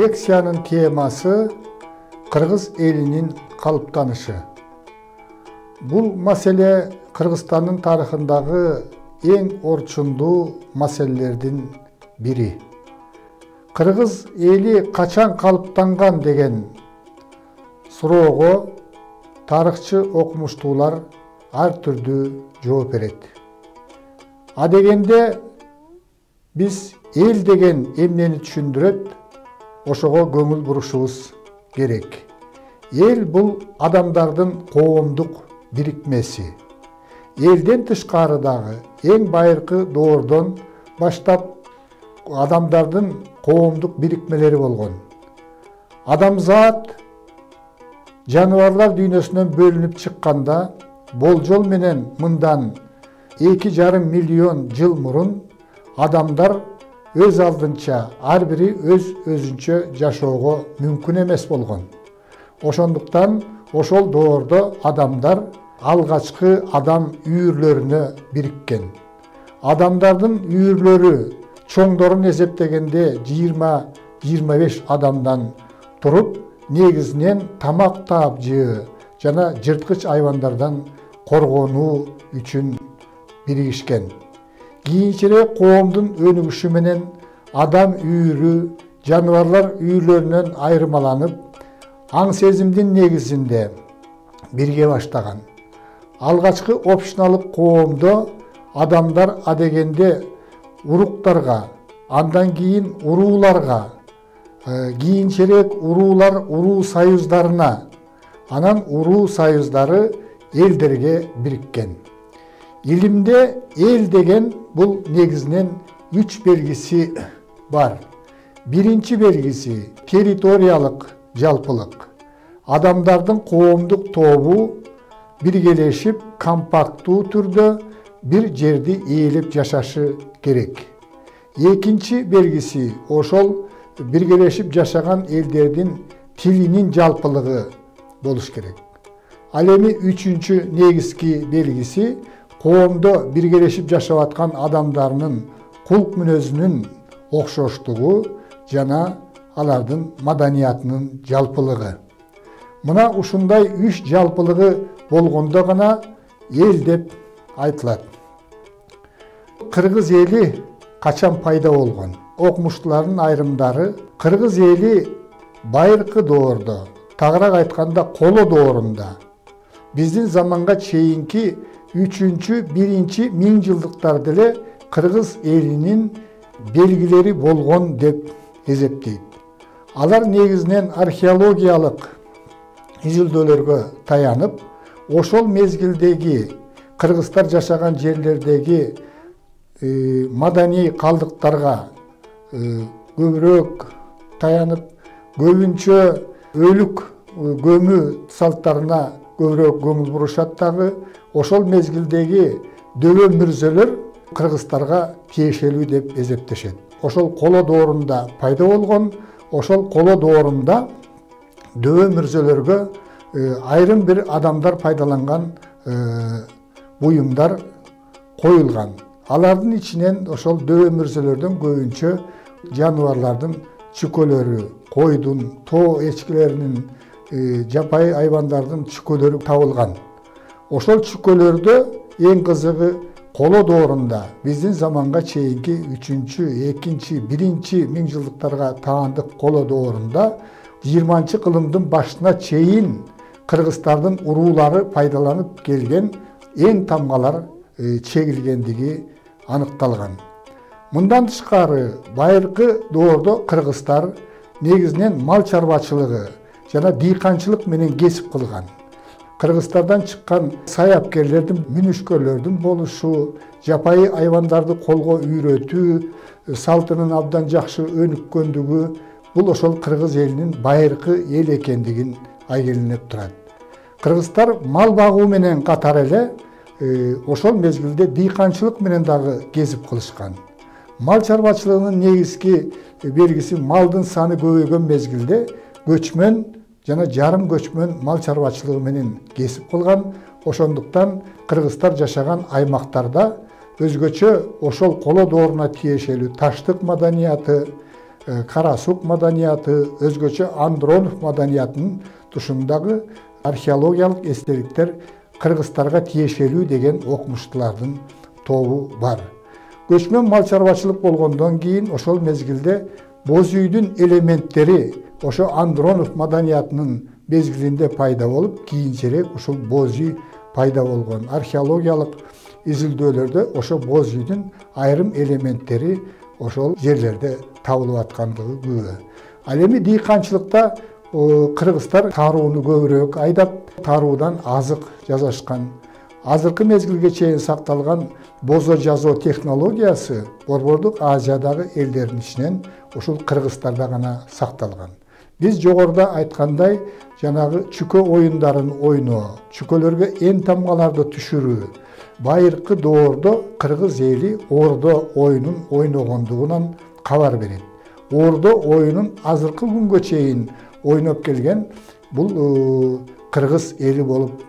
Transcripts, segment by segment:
Лекциянын темасы Кыргыз элинин калыптанышы. Бул маселе Кыргызстандын тарыхындагы эң орчундуу маселелердин бири. Кыргыз эли качан калыптанган деген суроого тарыхчы окумуштуулар ар түрдүү жооп берет. Адегенде биз эл деген эмнени түшүндүрөт, ошого көңүл бурушубуз керек. Эл бул адамдардын коомдук бирикмеси. Элден тышкарыдагы эң байыркы доордон баштап адамдардын коомдук бирикмелери болгон. Адамзат жаныбарлар дүйнөсүнөн бөлүнүп чыкканда болжол менен мындан 2,5 миллион жыл мурун адамдар өз алдынча ар бири өзүнчө жашоого мүмкүн эмес болгон. Ошондуктан ошол доордо адамдар алгачкы адам үйүрлөрүнө бириккен. Адамдардын үйүрлөрү чоңдорун эсептегенде 20-25 адамдан туруп, негизинен тамак таап жөө жана жырткыч айвандардан коргонуу үчүн биригишкен. Кийинчерээк коомдун өнүгүшү менен адам үйүрү жаныбарлар үйүрлөрүнөн айырмаланып, аң сезимдин негизинде бирге баштаган. Алгачкы общиналык коомдо адамдар адегенде уруктарга, андан кийин урууларга, кийинчерээк уруулар уруу союздарына, анан уруу союздары элдерге бириккен. Илимде эл деген бул негизинен 3 белгиси бар. Биринчи белгиси территориялык жалпылык. Адамдардын коомдук тобу биргелешип, компакттуу түрдө бир жерди ээлеп жашашы керек. Экинчи белгиси ошол биргелешип жашаган элдердин тилинин жалпылыгы болуш керек. Ал эми үчүнчү негизги белгиси коомдо биргелешип жашап аткан адамдардын кулк мүнөзүнүн окшоштугу жана алардын маданиятынын жалпылыгы. Мына ушундай 3 жалпылыгы болгондо гана эл деп айтылат. Кыргыз эли качан пайда болгон? Окумуштуулардын айрымдары Кыргыз эли байыркы доордо, тагыраак айтканда коло доорунда, биздин заманга чейинки 3-1 миң жылдыктарда эле Кыргыз элинин белгилери болгон деп эсептейт. Алар негизинен археологиялык изилдөөлөргө таянып, ошол мезгилдеги кыргыздар жашаган жерлердеги маданий калдыктарга көбүрөөк таянып, көбүнчө өлүк көмүү салттарына көбүрөөк көңүл бурушат дагы. Ошол мезгилдеги дөбө мүрзөлөр кыргыздарга тиешелүү деп эсептешет. Ошол коло доорунда пайда болгон, ошол коло доорунда дөбө мүрзөлөргө айрым бир адамдар пайдаланган буюмдар коюлган. Алардын ичинен ошол дөбө мүрзөлөрдөн көбүнчө жаныбарлардын чүкөлөрү, койдун, тоо эчкилеринин, жапайы айвандардын чүкөлөрү табылган. Ошол чүкөлөрдө эң кызыгы коло доорунда биздин заманга чейинки 3-1 миң жылдыктарга таандык коло доорунда 20-кылымдын башына чейин кыргыздардын уруулары пайдаланып келген эң тамгалар чегилгендиги аныкталган. Мындан тышкары байыркы доордо кыргыздар негизинен мал чарбачылыгы жана дыйканчылык менен кесип кылган. Кыргыздардан чыккан саяпкерлердин, мүнүшкөрлөрдүн болушу, жапайы айвандарды колго үйрөтүү салтынын абдан жакшы өнүккөндүгү бул ошол кыргыз элинин байыркы эл экендигин айгелинип турат. Кыргыздар мал багуу менен катар эле ошол мезгилде дыйканчылык менен дагы кесип кылышкан. Мал чарбачылыгынын негизги белгиси малдын саны көбөйгөн мезгилде көчмөн жана жарым көчмөн мал чарбачылыгы менен кесип кылган. Ошондуктан кыргыздар жашаган аймактарда өзгөчө ошол коло дооруна тиешелүү таштык маданияты, Карасук маданияты, өзгөчө Андронов маданиятынын тушундагы археологиялык эстеликтер кыргыздарга тиешелүү деген окумуштуулардын тобу бар. Көчмөн мал чарбачылык болгондон кийин ошол мезгилде боз үйдүн элементтери ошо Андронов маданиятынын мезгилинде пайда болуп, кийинчерээк ушул боз үй пайда болгон. Археологиялык изилдөөлөрдө ошо боз үйдүн айрым элементтери ошол жерлерде табылып аткандыгы күбө. Ал эми дыйканчылыкта кыргыздар тарууну көбүрөөк айдап, таруудан азык жасашкан. Азыркы мезгилге чейин сакталган бозо жазуу технологиясы Борбордук Азиядагы элдердин ичинен ушул кыргыздарда гана сакталган. Биз жогоруда айткандай, жанагы чүкө оюндарын ойноо, чүкөлөргө эн тамгаларды түшүрүү байыркы доордо кыргыз эли ордо оюнун ойногондугунан кабар берет. Ордо оюнун азыркы күнгө чейин ойноп келген бул кыргыз эли болуп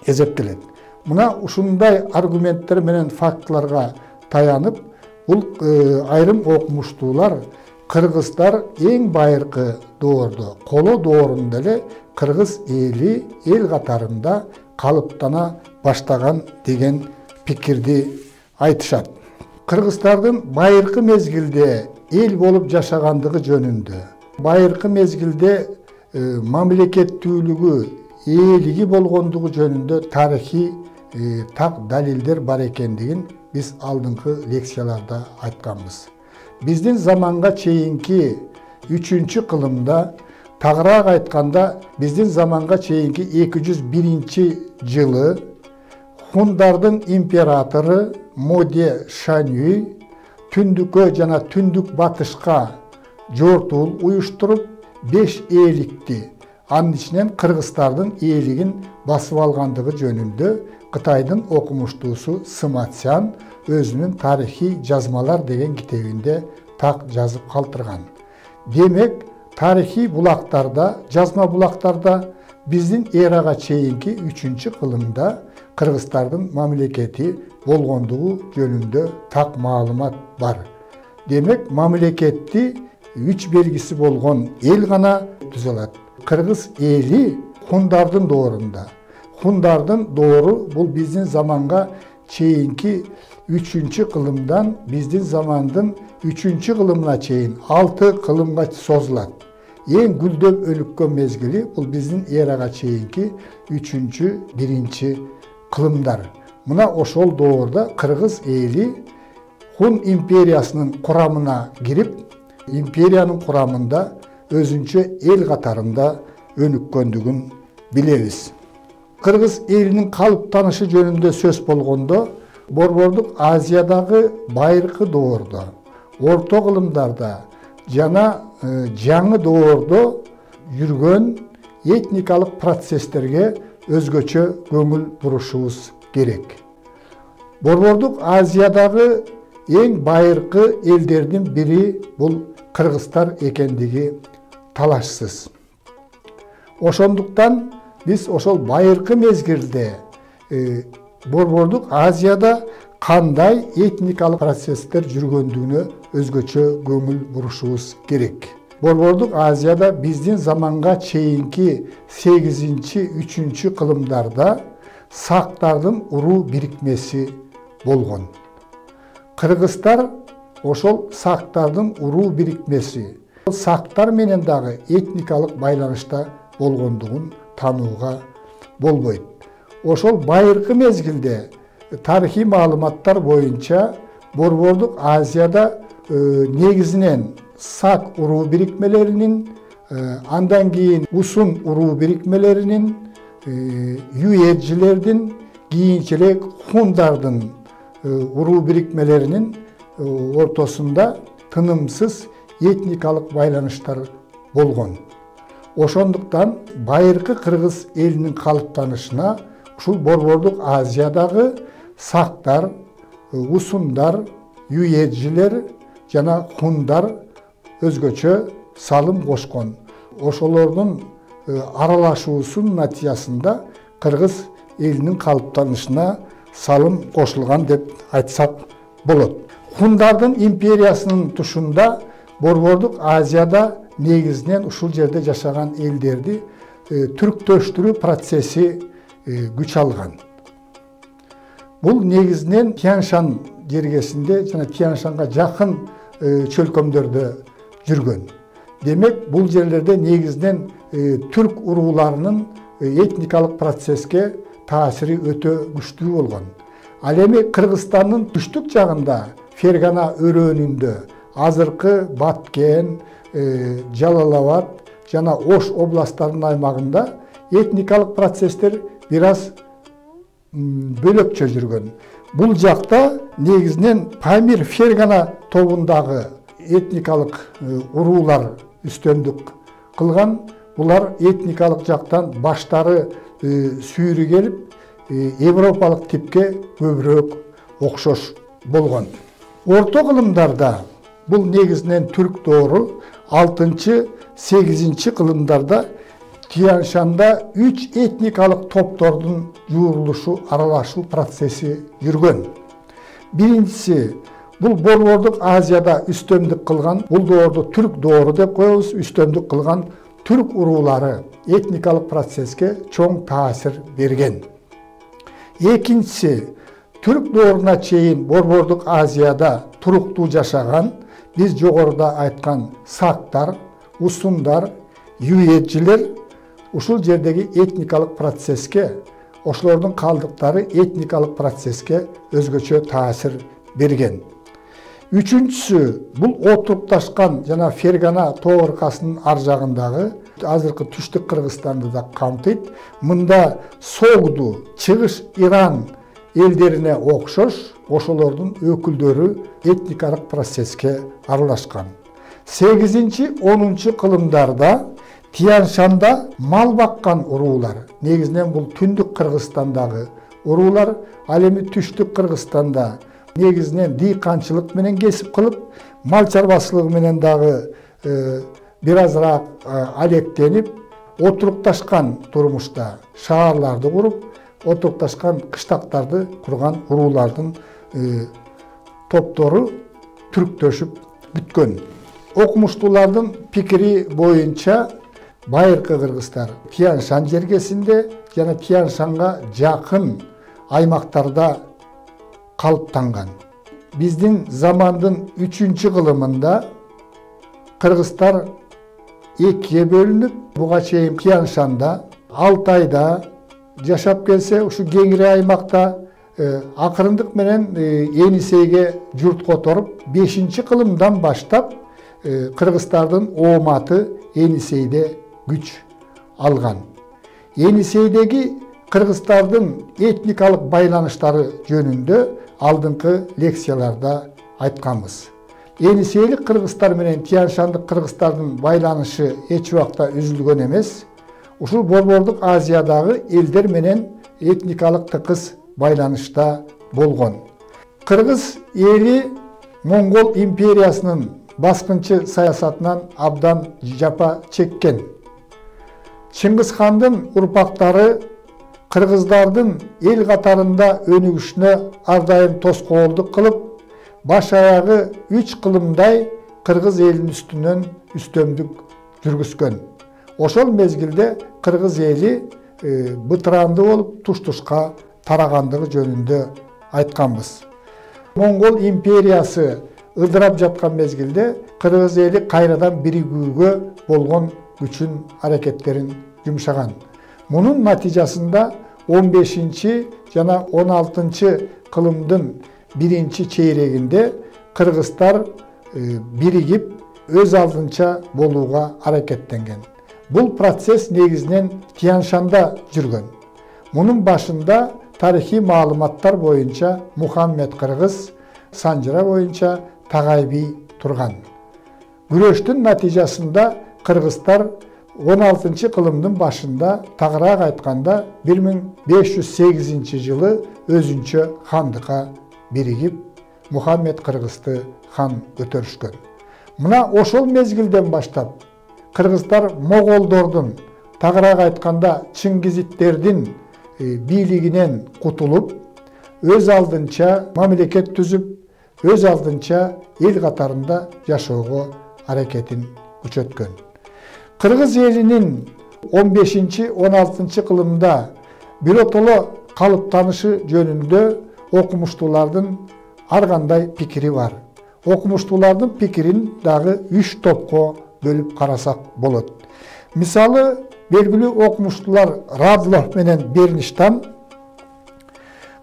эсептелет. Мына ушундай аргументтер менен фактыларга таянып, бул айрым окумуштуулар кыргыздар эң байыркы доордо, коло доорунда эле кыргыз эли эл катарында калыптана баштаган деген пикирди айтышат. Кыргыздардын байыркы мезгилде эл болуп жашагандыгы жөнүндө, байыркы мезгилде мамлекеттүүлүгү, ээлиги болгондугу жөнүндө тарыхый так далилдер бар экендигин биз алдыңкы лекцияларда айтканбыз. Биздин заманга чейинки 3-чү кылымда, тагыраак айтканда, биздин заманга чейинки 201-жылы хундардын императору Моде Шанюй түндүккө жана түндүк батышка жортуул уюштуруп 5 ээликти, анын ичинен кыргыздардын ээлигин басып алгандыгы жөнүндө Кытайдын окумуштуусу Сыматсян өзүнүн тарыхый жазмалар деген китебинде так жазып калтырган. Демек, тарыхый булактарда, жазма булактарда биздин эрага чейинки 3-чү кылымда кыргыздардын мамлекети болгондугу жөнүндө так маалымат бар. Демек, мамлекетти үч белгиси болгон эл гана түзө алат. Кыргыз эли хундардын доорунда. Хундардын доору бул биздин заманга чейинки 3-чү кылымдан биздин замандын 3-чү кылымына чейин 6 кылымга созулат. Эң гүлдөп өнүккөн мезгили бул биздин эрага чейинки 3-1 кылымдар. Мына ошол доорда кыргыз эли Хун империясынын курамына кирип, империянын курамында өзүнчө эл катарында өнүккөндүгүн билебиз. Кыргыз элинин калыптанышы жөнүндө сөз болгондо, Борбордук Азиядагы байыркы доордо, орто кылымдарда жана жаңы доордо жүргөн этникалык процесстерге өзгөчө көңүл бурушубуз керек. Борбордук Азиядагы эң байыркы элдердин бири бул кыргыздар экендиги талашсыз. Ошондуктан биз ошол байыркы мезгилде Борбордук Азияда кандай этникалык процесстер жүргөндүгүнө өзгөчө көңүл бурушубуз керек. Борбордук Азияда биздин заманга чейинки 8-3 кылымдарда сактардын уруу бирикмеси болгон. Кыргыздар ошол сактардын уруу бирикмеси, сактар менен дагы этникалык байланышта болгондугун танууга болбойт. Ошол байыркы мезгилде тарыхый маалыматтар боюнча Борбордук Азияда негизинен сак уруу бирикмелеринин, андан кийин усун уруу бирикмелеринин, юэджилердин, кийинчерээк хундардын уруу бирикмелеринин ортосунда тынымсыз этникалык байланыштар болгон. Ошондуктан байыркы кыргыз элинин калыптанышына ушул Борбордук Азиядагы сактар, усундар, юэджилер жана хундар өзгөчө салым кошкон. Ошолордун аралашуусунун натыйжасында кыргыз элинин калыптанышына салым кошулган деп айтсак болот. Хундардын империясынын тушунда Борбордук Азияда негизинен ушул жерде жашаган элдерди түрктөштүрүү процесси күч алган. Бул негизинен Тянь-Шань жергесинде жана Тянь-Шаньга жакын чөлкөмдөрдө жүргөн. Демек, бул жерлерде негизинен түрк урууларынын этникалык процесске таасири өтө күчтүү болгон. Ал эми Кыргызстандын түштүк жагында, Фергана өрөөнүндө, азыркы Баткен, Жалал-Абад жана Ош областтарынын аймагында этникалык процесстер бир аз бөлөкчө жүргөн. Бул жакта негизинен Памир Фергана тобундагы этникалык уруулар үстөмдүк кылган. Булар этникалык жактан баштары сүйрү келип, европалык типке көбүрөөк окшош болгон. Орто кылымдарда бул негизинен түрк доору 6-8 кылымдарда Тянь-Шаньда 3 этникалык топтордун жуурулушу, аралашуу процесси жүргөн. Биринчиси бул Борбордук Азияда үстөмдүк кылган, бул доорду түрк доору деп коебуз, үстөмдүк кылган түрк уруулары этникалык процесске чоң таасир берген. Экинчиси, түрк дооруна чейин Борбордук Азияда туруктуу жашаган, биз жогоруда айткан сактар, усундар, юетжилер ушул жердеги этникалык процесске, ошолордун калдыктары этникалык процесске өзгөчө таасир берген. Үчүнчүсү, бул отурукташкан жана Фергана тоо ыркасынын ар жагындагы азыркы түштүк Кыргызстанды да камтыйт. Мында Согду, Чыгыш Иран элдерине окшош, ошолордун өкүлдөрү этникалык процесске аралашкан. 8-10 кылымдарда Тянь-Шаньда мал баккан уруулар, негизинен бул түндүк Кыргызстандагы уруулар, ал эми түштүк Кыргызстанда негизинен дыйканчылык менен кесип кылып, мал чарбачылыгы менен дагы бир азыраак алектенип, отурукташкан турмушта шаарларды куруп, отурукташкан кыштактарды курган уруулардын топтору түрктөшүп бүткөн. Окумуштуулардын пикири боюнча байыркы кыргыздар Тянь-Шань жергесинде жана Тянь-Шаньга жакын аймактарда калыптанган. Биздин замандын 3-кылымында кыргыздар экиге бөлүнүп, буга чейин Тянь-Шаньда, Алтайда жашап келсе, ушу кеңири аймакта акырындык менен Енисейге журт которуп, 5-кылымдан баштап кыргыздардын ооматы Енисейде күч алган. Енисейдеги кыргыздардын этникалык байланыштары жөнүндө алдыңкы лекцияларда айтканбыз. Енисейлик кыргыздар менен Тянь-Шандык кыргыздардын байланышы эч убакта үзүлгөн эмес. Ушул Борбордук Азиядагы элдер менен этникалык тыкыз байланышта болгон. Кыргыз эли Моңгол империясынын баскынчы саясатынан абдан жапа чеккен. Чыңгыз хандын урпактары кыргыздардын эл катарында өнүгүшүнө ар дайым тоскоолдук кылып, баш аягы 3 кылымдай кыргыз элинин үстүнөн үстөмдүк жүргүзгөн. Ошол мезгилде кыргыз эли бытыранды болуп, туш-тушка тарагандыгы жөнүндө айтканбыз. Моңгол империясы ыдырап жаткан мезгилде кыргыз эли кайрадан биригүүгө болгон күчүн, аракеттерин жумшаган. Мунун натыйжасында 15 жана 16 кылымдын 1-чейрегинде кыргыздар биригип өз алдынча болууга аракеттенген. Бул процесс негизинен Тянь-Шаньда жүргөн. Мунун башында тарихи маалыматтар боюнча Мухаммед Кыргыз, санжыра боюнча Тагай би турган. Күрөштүн натыйжасында кыргыздар 16 кылымдын башында, тагыраак айтканда 1508 жылы өзүнчө хандыкка биригип, Мухаммед Кыргызды хан көтөрүшкөн. Мына ошол мезгилден баштап кыргыздар моголдордун, тагыраак айтканда Чыңгизиттердин бийлигинен кутулуп, өз алдынча мамлекет түзүп, өз алдынча эл катарында жашоого hareketini күчөткөн. Кыргыз элинин 15-16 кылымда биротоло калыптанышы жөнүндө окумуштуулардын ар кандай пикири бар. Окумуштуулардын пикирин дагы 3 топко бөлүп карасак болот. Мисалы, белгилүү окумуштуулар Радлов менен Берништан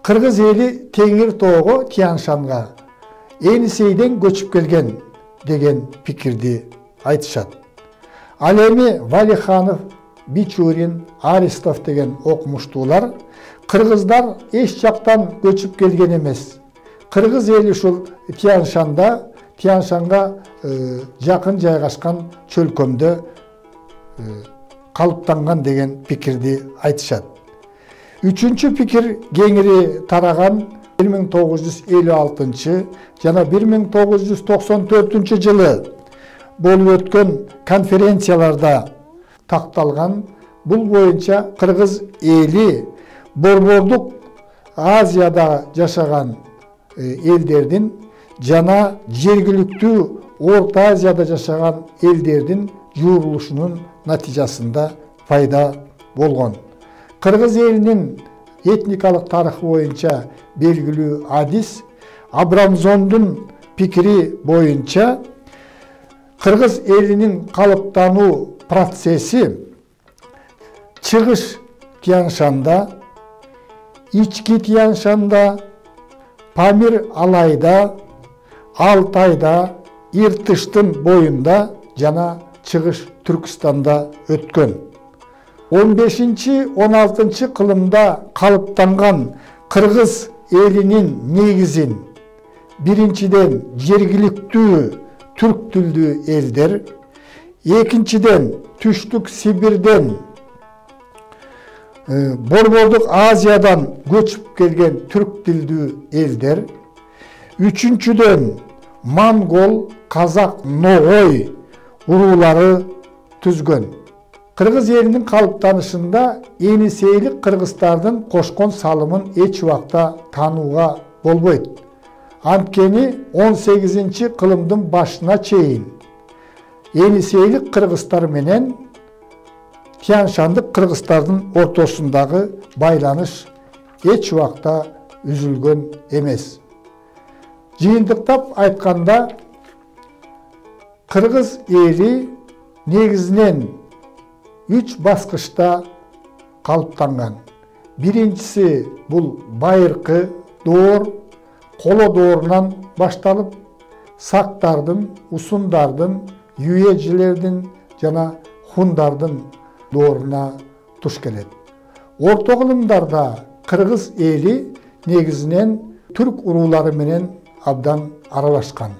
кыргыз эли Теңир тоого, Тянь-Шанга Енисейден көчүп келген деген пикирди айтышат. Ал эми Валиханов, Бичурин, Аристов деген окумуштуулар кыргыздар эч жактан көчүп келген эмес. Кыргыз эли ушул Тянь-Шанга жакын жайгашкан чөлкөмдө калыптанган деген пикирди айтышат. Үчүнчү пикир кеңири тараган 1956 жана 1994 жылы болуп өткөн конференцияларда такталган. Бул боюнча кыргыз эли Борбордук Азияда жашаган элдердин жана жергиликтүү Орто Азияда жашаган элдердин жуурулушунун натыйжасында пайда болгон. Кыргыз элинин этникалык тарыхы боюнча белгилүү адис Абрамзондун пикири боюнча кыргыз элинин калыптануу процесси чыгыш Тянь-Шанда, ички Тянь-Шанда, Памир-Алайда, Алтайда, Иртыштын боюнда жана чыгыш Түркістанда өткөн. 15-16 кылымда калыптанган кыргыз элинин негизин биринчиден жергиликтүү түрк тилдүү элдер, экинчиден Түштүк Сибирден Борбордук Азиядан көчүп келген түрк тилдүү элдер, үчүнчүдөн монгол, казак, ногой уруулары түзгөн. Кыргыз элинин калыптанышында енисейлик кыргыздардын кошкон салымын эч убакта таанууга болбойт. Анткени 18 кылымдын башына чейин енисейлик кыргыздар менен Тянь-Шандык кыргыздардын ортосундагы байланыш эч убакта үзүлгөн эмес. Жыйынтыктап айтканда, кыргыз эли негизинен 3 баскычта калыптанган. Биринчиси бул байыркы доор, коло доорунан башталып, сактардын, усундардын, юэжилердин жана хундардын дооруна туш келет. Орто кылымдарда кыргыз эли негизинен түрк уруулары менен абдан аралашкан.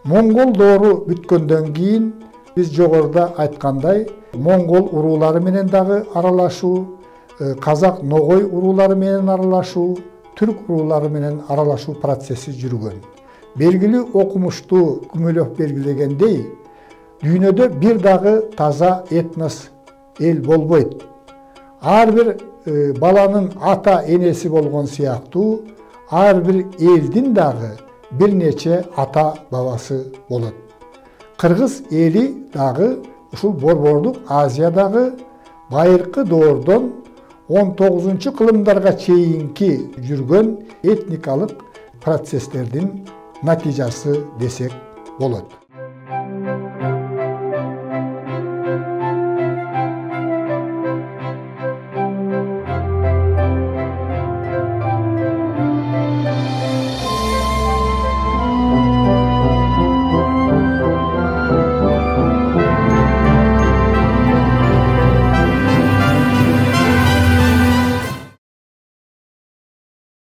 Монгол доору бүткөндөн кийин биз жогоруда айткандай, монгол уруулары менен дагы аралашуу, казак ногой уруулары менен аралашуу, түрк уруулары менен аралашуу процесси жүргөн. Белгилүү окумуштуу Күмөлөв белгилегендей, дүйнөдө бир дагы таза этнос эл болбойт. Ар бир баланын ата энеси болгон сыяктуу, ар бир элдин дагы бир нече ата бабасы болот. Кыргыз эли дагы ушул Борбордук Азиядагы байыркы доордон 19 кылымдарга чейинки жүргөн этникалык процесстердин натыйжасы десек болот.